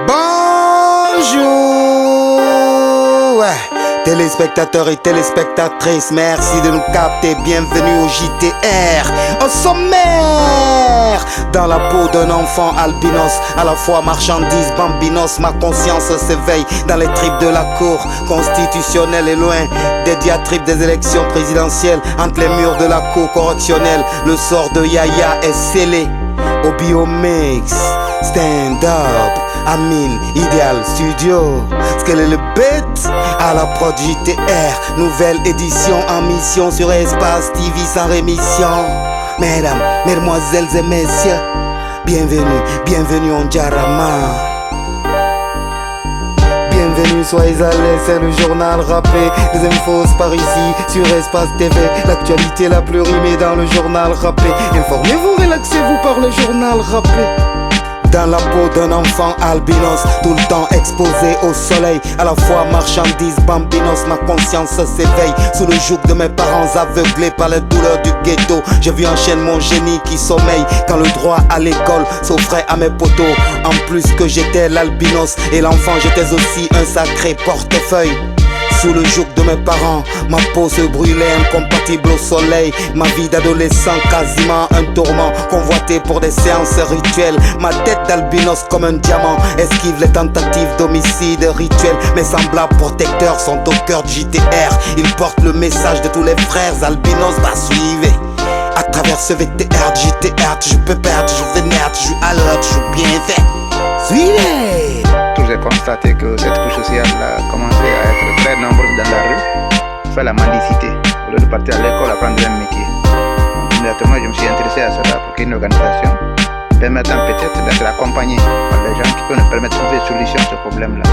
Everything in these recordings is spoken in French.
Bonjour, téléspectateurs et téléspectatrices, merci de nous capter, bienvenue au JTR. Au sommaire, dans la peau d'un enfant albinos, à la fois marchandise, bambinos, ma conscience s'éveille dans les tripes de la cour constitutionnelle et loin des diatribes des élections présidentielles. Entre les murs de la cour correctionnelle, le sort de Yaya est scellé. Au Biomix, stand up, Amine, Ideal Studio. Quel est le bête à la prod JTR, nouvelle édition en mission sur Espace TV sans rémission. Mesdames, mesdemoiselles et messieurs, bienvenue en Djarama. Bienvenue, soyez à l'aise, c'est le journal rappé. Les infos par ici, sur Espace TV. L'actualité la plus rimée dans le journal rappé. Informez-vous, relaxez-vous par le journal rappé. Dans la peau d'un enfant albinos, tout le temps exposé au soleil, à la fois marchandise, bambinos, ma conscience s'éveille. Sous le joug de mes parents aveuglés par les douleurs du ghetto, j'ai vu en chaîne mon génie qui sommeille. Quand le droit à l'école s'offrait à mes poteaux, en plus que j'étais l'albinos et l'enfant, j'étais aussi un sacré portefeuille. Sous le joug de mes parents, ma peau se brûlait, incompatible au soleil. Ma vie d'adolescent, quasiment un tourment, convoité pour des séances rituelles. Ma tête d'albinos comme un diamant esquive les tentatives d'homicide rituel. Mes semblables protecteurs sont au cœur de JTR. Ils portent le message de tous les frères albinos. Bah suivez, à travers ce VTR de JTR, je peux perdre, je vénère, je suis à l'heure, je suis bien fait. Suivez. J'ai constaté que cette couche sociale a commencé à être très nombreuse dans la rue, fait la mendicité, au lieu de partir à l'école apprendre un métier. Donc, immédiatement, je me suis intéressé à cela pour qu'il y ait une organisation permettant peut-être d'être accompagné par les gens qui peuvent nous permettre de trouver des solutions à ce problème-là.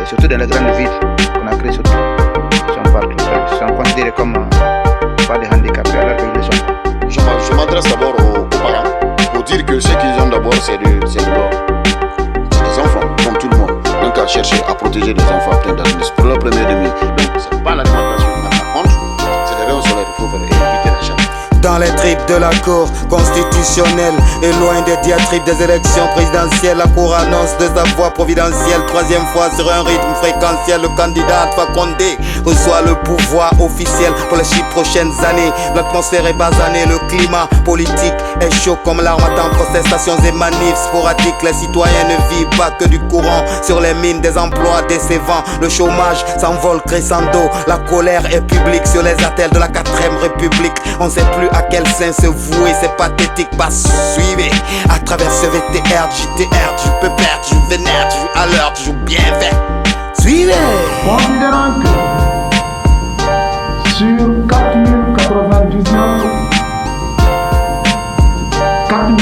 Et surtout dans les grandes villes qu'on a créées surtout, ils sont partout, ils sont considérés comme pas des handicapés alors qu'ils le sont. Je m'adresse d'abord aux parents pour dire que ce qu'ils ont d'abord, c'est des enfants, comme tout le monde. Donc à chercher à protéger les enfants atteints d'albinisme pour leur premier demi. Donc c'est pas l'alimentation, par contre, c'est les rayons solaires qu'il faut faire et éviter la chaleur. Dans les tripes de la cour constitutionnelle et loin des diatribes des élections présidentielles, la cour annonce de sa voix providentielle. Troisième fois sur un rythme fréquentiel, le candidat Alpha Condé reçoit le pouvoir officiel pour les 6 prochaines années. L'atmosphère est basanée, le climat politique est chaud comme l'armatan. Protestations et manifs sporadiques, les citoyens ne vivent pas que du courant. Sur les mines, des emplois décevants, le chômage s'envole crescendo. La colère est publique sur les attelles de la 4ème République. On sait plus à quel sein se vouer, c'est pathétique, pas suivez. À travers ce VTR, JTR, je peux perdre, je vénère, je joue à l'heure, je joue bien fait. Suivez. Considérant que sur 4099, 4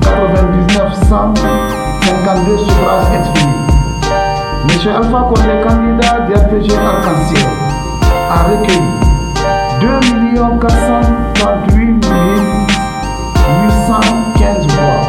99 152 suffrages exprimés, M. Alpha Condé, candidat d'RPG Arc-en-Ciel, a recueilli 2 438 815 voix.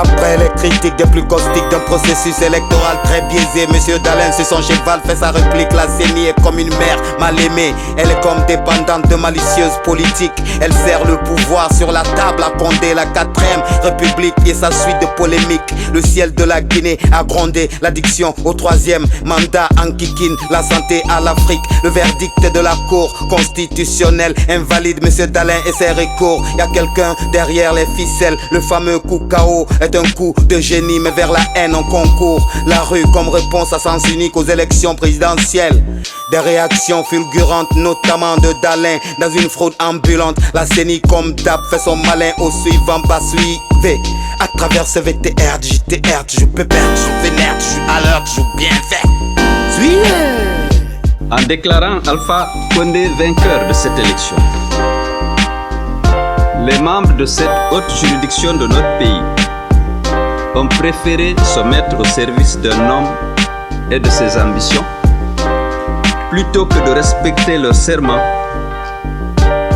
Après les critiques des plus caustiques d'un processus électoral très biaisé, Monsieur Dalin sur son cheval fait sa réplique. La CENI est comme une mère mal aimée, elle est comme dépendante de malicieuses politiques. Elle sert le pouvoir sur la table à Condé, la 4ème République et sa suite de polémiques. Le ciel de la Guinée a grondé, l'addiction au 3e mandat en kikine, la santé à l'Afrique. Le verdict de la cour constitutionnelle invalide Monsieur Dalin et ses recours. Y'a quelqu'un derrière les ficelles, le fameux coup KO est un coup de génie, mais vers la haine on concourt. La rue comme réponse à sens unique aux élections présidentielles. Des réactions fulgurantes, notamment de Dalin, dans une fraude ambulante. La CENI comme d'hab fait son malin au suivant, pas suivez. À travers ce VTR, JTR, je peux perdre, je vénère, je suis à l'heure, je joue bien fait. Suivez. En déclarant Alpha Condé vainqueur de cette élection, les membres de cette haute juridiction de notre pays ont préféré se mettre au service d'un homme et de ses ambitions plutôt que de respecter leur serment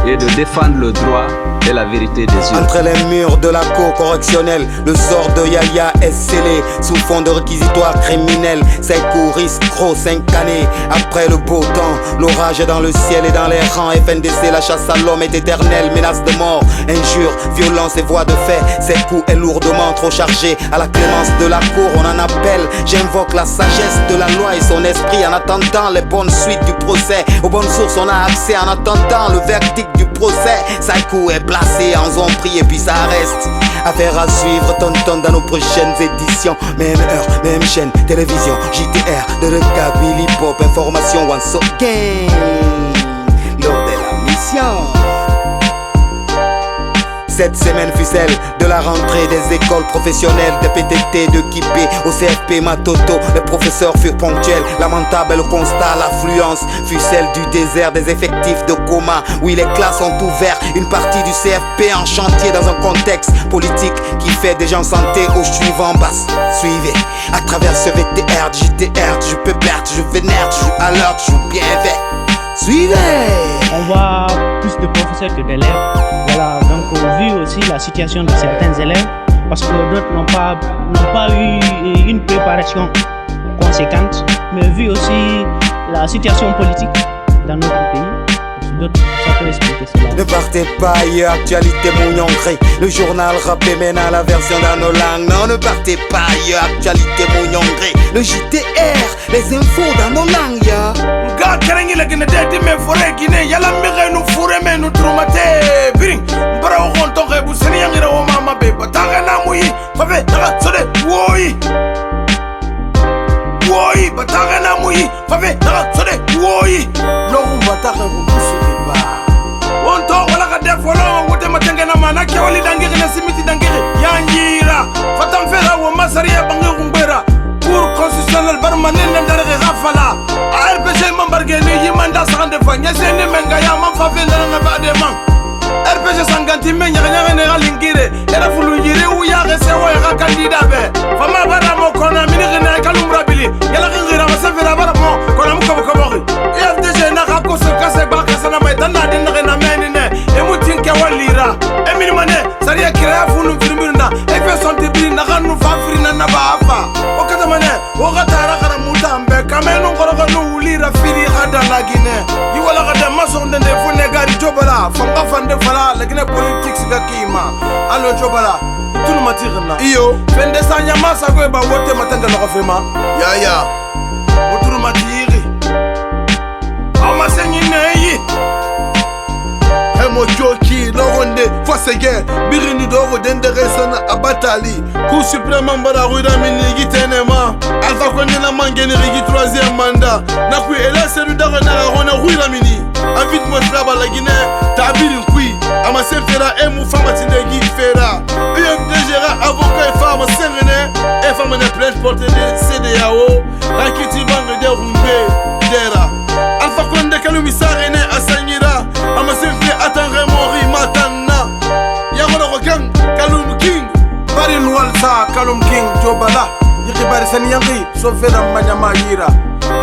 et de défendre le droit et la vérité des yeux. Entre les murs de la cour correctionnelle, le sort de Yaya est scellé sous fond de réquisitoire criminel. Sekou risque gros 5 années après le beau temps. L'orage est dans le ciel et dans les rangs. FNDC, la chasse à l'homme est éternelle. Menace de mort, injures, violence et voies de fait. Sekou est lourdement trop chargé. À la clémence de la cour, on en appelle. J'invoque la sagesse de la loi et son esprit en attendant les bonnes suites du procès. Aux bonnes sources, on a accès en attendant le verdict du procès. Sekou est placé en zone pris et puis ça reste. Affaire à suivre, tonton, dans nos prochaines éditions. Même heure, même chaîne, télévision, JTR, de recap, Billy Pop, information, once again. Lors de la mission. Cette semaine fut celle de la rentrée des écoles professionnelles, des PTT, de Kipé au CFP Matoto. Les professeurs furent ponctuels, lamentable le constat, l'affluence fut celle du désert des effectifs de coma. Oui, les classes ont ouvert, une partie du CFP en chantier dans un contexte politique qui fait des gens santé au suivant basse. Suivez, à travers ce VTR, JTR, je peux perdre, je vénère, je joue à l'heure, je joue bien fait. Suivez. On voit plus de professeurs que d'élèves. Voilà, donc vu aussi la situation de certains élèves, parce que d'autres n'ont pas eu une préparation conséquente, mais vu aussi la situation politique dans notre pays, d'autres, ça peut expliquer cela. Ne partez pas ailleurs, actualité mougnon-gré. Le journal rappé maintenant la version dans nos langues. Non, ne partez pas ailleurs, actualité mougnon-gré. Le JTR, les infos dans nos langues, ya. Ga karangi la gine deti me fore gine yala mire nu fure me nu trumate bring bara o konton ke bu seni yangira o mama be batanga na muyi fabe daga sode woi batanga na muyi fabe daga sode woi logu batanga bu suke ba wonto wala ka defolo wote matanga na mana ke wali dangire na simiti dangire yangira fatam fera wo masariya bangi gumbera pour constitutionnel barmanen ndare rafala RPG mambargeni yimanda sande fanya sene menga ya manfavenda na bade man RPG sanganti menya nyanga ne galingire era fulu yire u ya gese wa ga candidat be fama bara mo kona mini gena kalumra bili yala ngira masafira bara mo kona muko ko bori FDG na ga ko se kase ba kase na mai tanda din na menine e mutin ke walira e mini mane sariya kira fulu firmirna e fe sonti bi na ganu fa firina na ba afa o kata mane o ga tara gara mutambe kamenu ngoro no ulira firi hada la gine yi wala ga ma so ndende fune gari jobala fanga fande fala la gine politics ga kima alo jobala tulu matirna iyo fende sanya masa ko ba wote matanga lo fema ya mutulu matiri ama senyine yi mo joki logonde fasege birini dogo dendere sana abatali Cour suprême mbara ruda mini gitenema alfa kondena mangeni rigi 3e mandat nakui ela seru daga na rona ruda mini invite mo fraba la Guinée tabiri kui ama sefera emu fama tindegi fera UFDG avocat fama sengene e fama ne plainte portée de CDAO rakiti bangue de rumbe dera alfa konde kalumi sarene asanyira ama sefera atangre mori matana yagono rokan kalum king bari nwalsa kalum king jobala yiki bari sani yangi so fera manyama yira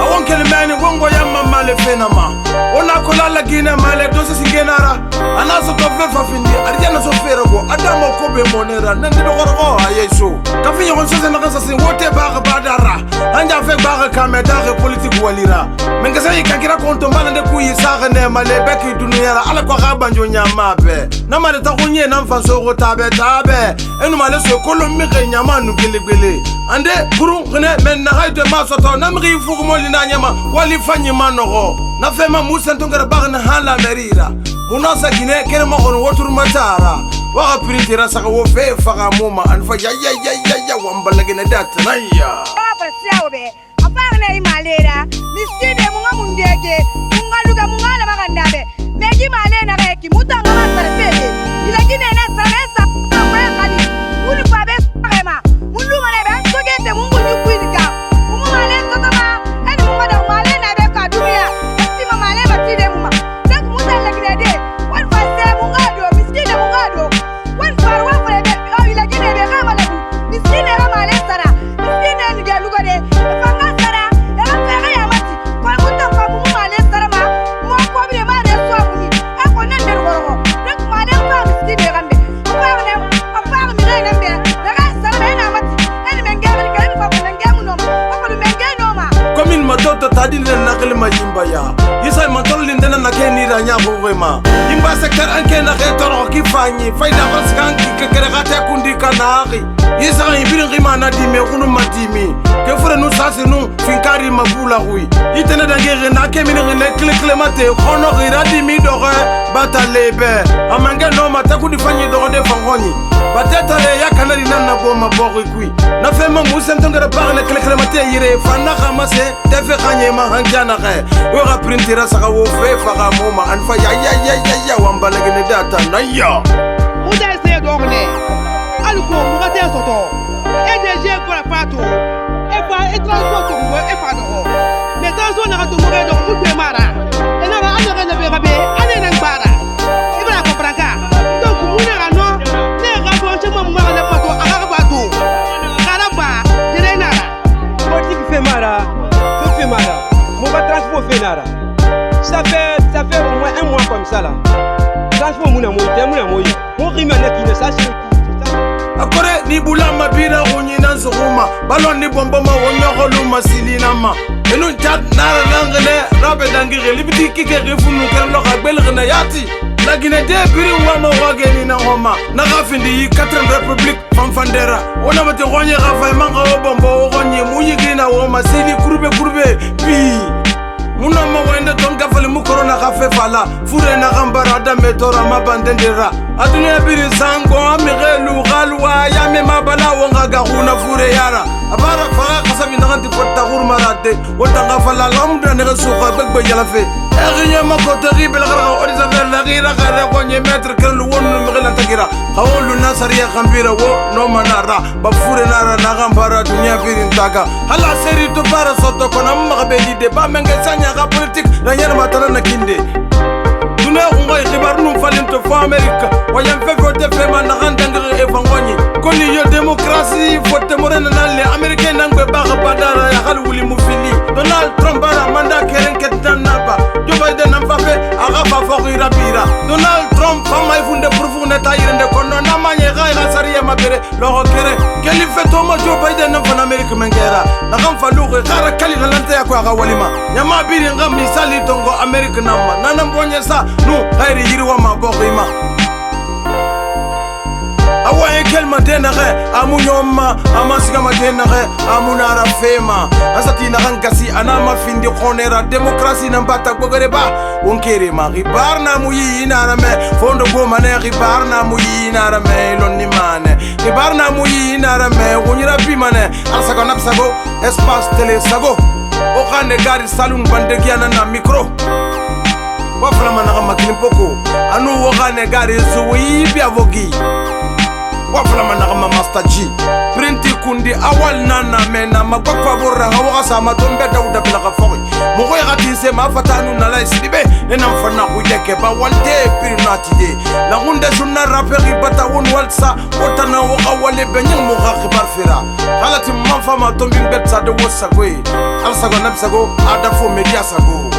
awon kelimani wongo yamma male fenama ona kola la Guinée male dosi singenara ana so to fe fafindi arjana so fera go adama ko be monera nandi do gorgo ayeso kafi yon so se nakasa sin wote ba badara anja fe ba ka medare politique walira menga sai kakira konto mbala de kuyi saga ne male beki duniyara ala ko ga banjo nyama be na male ta kunye na mfanso go tabe enu male so kolom mi ke nyama nu gele ande kuru ngene men na hayde ma so to na mi fu mo li na nyama wali fanyi manogo na fema musa ntongara bagna hala merira munasa Guinée kene mo on wotur matara wa pritira saka wo fe faga muma an fa ya wambala gene dat naya papa siaobe apana imalera miskine munga mundege mungaluga mungala bagandabe megi malena reki mutanga masarfele ilagine na saresa kwa kali ulu pabe rema mulu mane be sogete mungu nyukwilika mungu male totama eni munga da male na be ka dunia estima male batide muma dak mutalla gidade wan fase mungado miskine mungado wan farwa fele be ilagine be kama lagu miskine ga male sara miskine nige lugade fanga sara e ga fere ya mati kwa muta kwa mungu male sara ma mo ko bi ma de so muni e ko nan der goro kelma yimba ya Isa mantol lindena na keni ranya bogema Yimba sektar anke na ketoro ki fanyi Faida baskan ki kekere gata kundi kanari Isa ibirin rimana dime kunu matimi Ke fure nu sasi nu finkari mabula hui Itene dangere na kemini rine kle mate Kono gira dimi dore bata lebe Amange no mata kudi fanyi dore de fangoni Batetare ya kanari nana goma bori kui Na fema musen tongere parne kle mate yire Fana ramase tefe kanye mahangjana khe Wega printira saka wo fe faga moma Anfa ya wambalege ne data na ya Muda se dogne Aluko mugate soto EDG pour la pato Efa transport ko efa do Mais transport na to muga do mudbe mara Ena ga anya ga be gabe ane nang bara Ibra ko branka Donc muna ga no ne ga bo chama muga na pato aga pato Karaba direna Politique fait mara fait mara Muga transport fait nara Ça fait au moins un mois comme ça là Transport muna moyi Mon rime na qui ne sache Akore ni bulama bira unyina nzuguma Balon ni bomboma wonyogoluma silinama Enu chat nara langene Rabe dangire libiti kike rifunu Kerlo kagbelgene yati Lagine de biri wama wageni na homa Nagafindi yi 4th Republic Fanfandera Wana mati gonye gafay manga obombo Gonye muyigina woma sili kurube Pi Muna mawende tonga fali mukorona kafe fala Fure na gambara da metora mabandendera Adunia biri zango amigelu galwa Yame mabala wonga gaguna fure yara Abara faga kasabi naganti fota gurmarade Wotanga fala lamda nega suka begbe yalafe Egiye makote ribe lagara Odi zafer lagira gare Konye metre kerlu wonu migila tagira Kawolu nasari ya kambira wo no manara Bafure nara na gambara dunia biri ntaga Hala seri tu para soto kona magabeli de Ba menge sanya ga politik na yana matana na kinde Dune unga ikibar num falin to fo Amerika Wayan fe vote fe man na gandangere evangoni Koni yo demokrasi vote morena nalle Amerika nangbe baga badara ya hal wuli mufili Donald Trump bara manda keren ketan naba Joe Biden namfafe aga bafori rabira Donald Trump fama ifunde purfune tayirende kono namanye gaiga sariye mabere Loho kere Keli fetoma Joe Biden namfana Amerika mengera Nagamfa luge gara kali galante ya kwa aga walima Nyama biri nga misali tongo Amerika nama Nanambonye sa nu gairi yiri wa mabogima Awa kelma denare amunyoma amasiga madenare amunara fema asati na hankasi anama findi konera demokrasi nambata gogoreba wonkere ma ribar na muyi inarame fondo goma ne ribar na muyi inarame lonni mane ribar na muyi inarame wonyira bimane alsago napsago espace tele sago o khane gari salon bandegiana na micro wafla mana makini poko anu wo khane gari zuwi bi avogi Wafla managama Master G Printi kundi awal nana mena Magwakwa borra hawa sama tombe dauda bila kafori Mugwe gatise mafatanu na la islibe Nena mfana kuyeke ba wante pirinati de Lagunde shuna raperi bata wun walsa Otana waka wale benyang muga khibar fira Halati mmanfa matombi mbetsa de wosagwe Alsago napsago adafo media sago